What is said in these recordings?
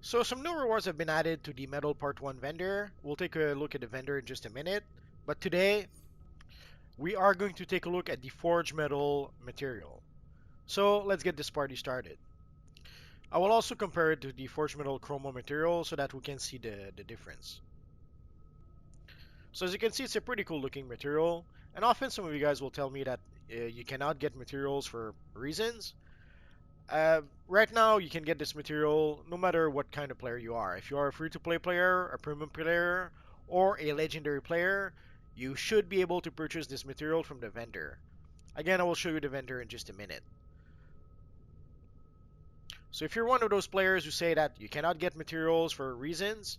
So some new rewards have been added to the Metal Part 1 vendor. We'll take a look at the vendor in just a minute. But today, we are going to take a look at the Forged Metal material. So let's get this party started. I will also compare it to the Forged Metal Chromo material so that we can see the difference. So as you can see, it's a pretty cool looking material. And often some of you guys will tell me that you cannot get materials for reasons. Right now, you can get this material no matter what kind of player you are. If you are a free-to-play player, a premium player, or a legendary player, you should be able to purchase this material from the vendor. Again, I will show you the vendor in just a minute. So if you're one of those players who say that you cannot get materials for reasons,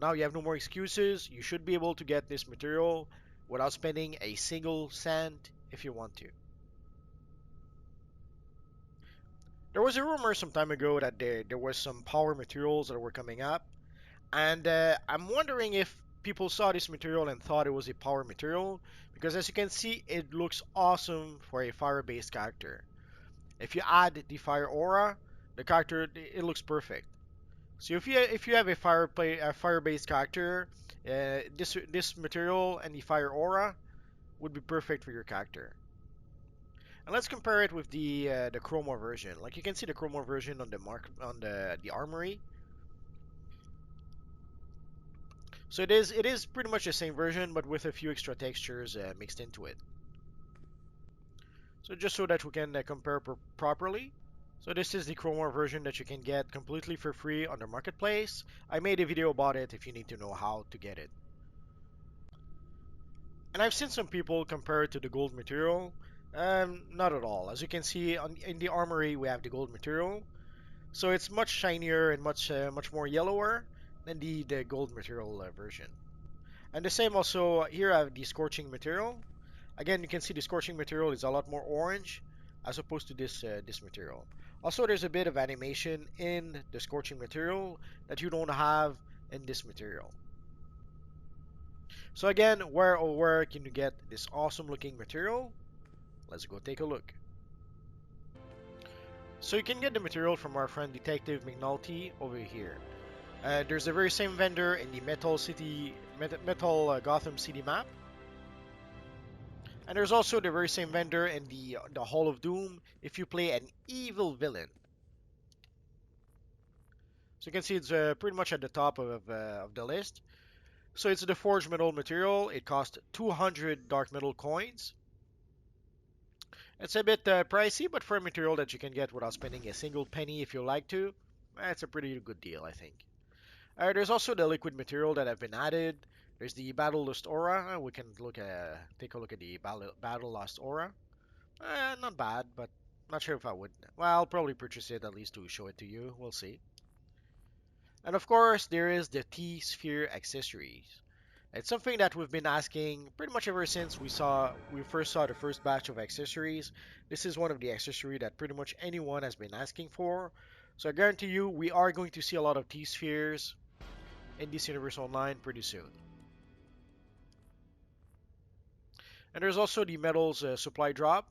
now you have no more excuses. You should be able to get this material without spending a single cent if you want to. There was a rumor some time ago that there was some power materials that were coming up, and I'm wondering if people saw this material and thought it was a power material, because as you can see, it looks awesome for a fire-based character. If you add the fire aura, the character it looks perfect. So if you have a fire-based character, this material and the fire aura would be perfect for your character. And let's compare it with the Chroma version. Like you can see the Chroma version on the armory. So it is pretty much the same version, but with a few extra textures mixed into it. So just so that we can compare properly. So this is the Chroma version that you can get completely for free on the marketplace. I made a video about it if you need to know how to get it. And I've seen some people compare it to the gold material. Not at all. As you can see in the armory, we have the gold material. So it's much shinier and much more yellower than the gold material version. And the same also here I have the scorching material. Again, you can see the scorching material is a lot more orange as opposed to this material. Also, there's a bit of animation in the scorching material that you don't have in this material. So again, where can you get this awesome looking material? Let's go take a look. So you can get the material from our friend Detective McNulty over here. There's the very same vendor in the Metal Gotham City map. And there's also the very same vendor in the Hall of Doom if you play an evil villain. So you can see it's pretty much at the top of the list. So it's the forged metal material. It costs 200 dark metal coins. It's a bit pricey, but for a material that you can get without spending a single penny if you like to, it's a pretty good deal, I think. There's also the liquid material that have been added. There's the Battle Lust Aura. We can take a look at the Battle Lust Aura. Not bad, but not sure if I would. Well, I'll probably purchase it at least to show it to you. We'll see. And of course, there is the T-Sphere accessories. It's something that we've been asking pretty much ever since we first saw the first batch of accessories. This is one of the accessories that pretty much anyone has been asking for. So I guarantee you, we are going to see a lot of T-Spheres in DC Universe Online pretty soon. And there's also the metals supply drop.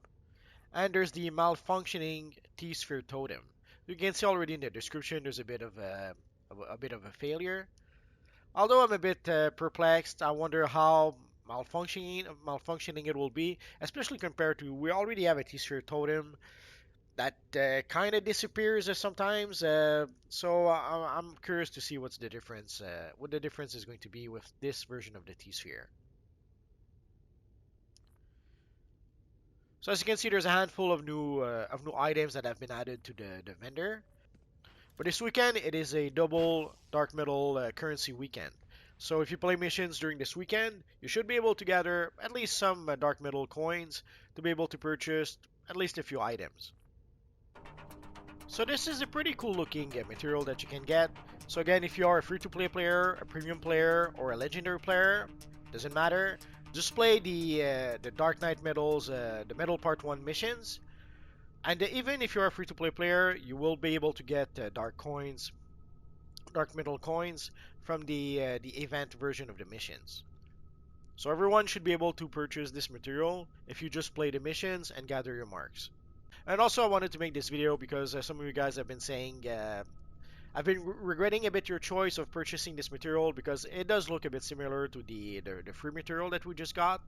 And there's the malfunctioning T-Sphere totem. You can see already in the description there's a bit of a failure. Although I'm a bit perplexed, I wonder how malfunctioning it will be, especially compared to we already have a T-Sphere totem that kind of disappears sometimes. So I'm curious to see what the difference is going to be with this version of the T-Sphere. So as you can see, there's a handful of new items that have been added to the vendor. But this weekend, it is a double dark metal currency weekend. So if you play missions during this weekend, you should be able to gather at least some dark metal coins to be able to purchase at least a few items. So this is a pretty cool looking material that you can get. So again, if you are a free-to-play player, a premium player, or a legendary player, doesn't matter. Just play the Dark Knight Metals, the Metal Part 1 missions. And even if you're a free-to-play player, you will be able to get dark metal coins from the event version of the missions. So everyone should be able to purchase this material if you just play the missions and gather your marks. And also I wanted to make this video because some of you guys have been saying I've been regretting a bit your choice of purchasing this material because it does look a bit similar to the free material that we just got.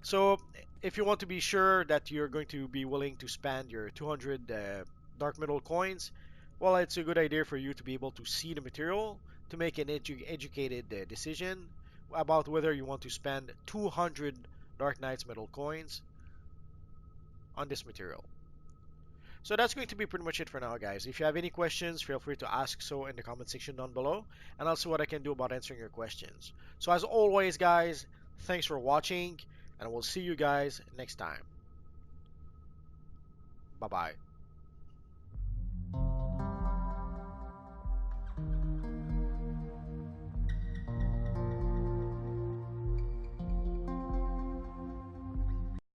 So if you want to be sure that you're going to be willing to spend your 200 dark metal coins, well, it's a good idea for you to be able to see the material to make an educated decision about whether you want to spend 200 Dark Knights metal coins on this material. So that's going to be pretty much it for now, guys. If you have any questions, feel free to ask so in the comment section down below, and I'll see what I can do about answering your questions. So as always, guys, thanks for watching, and we'll see you guys next time. Bye-bye.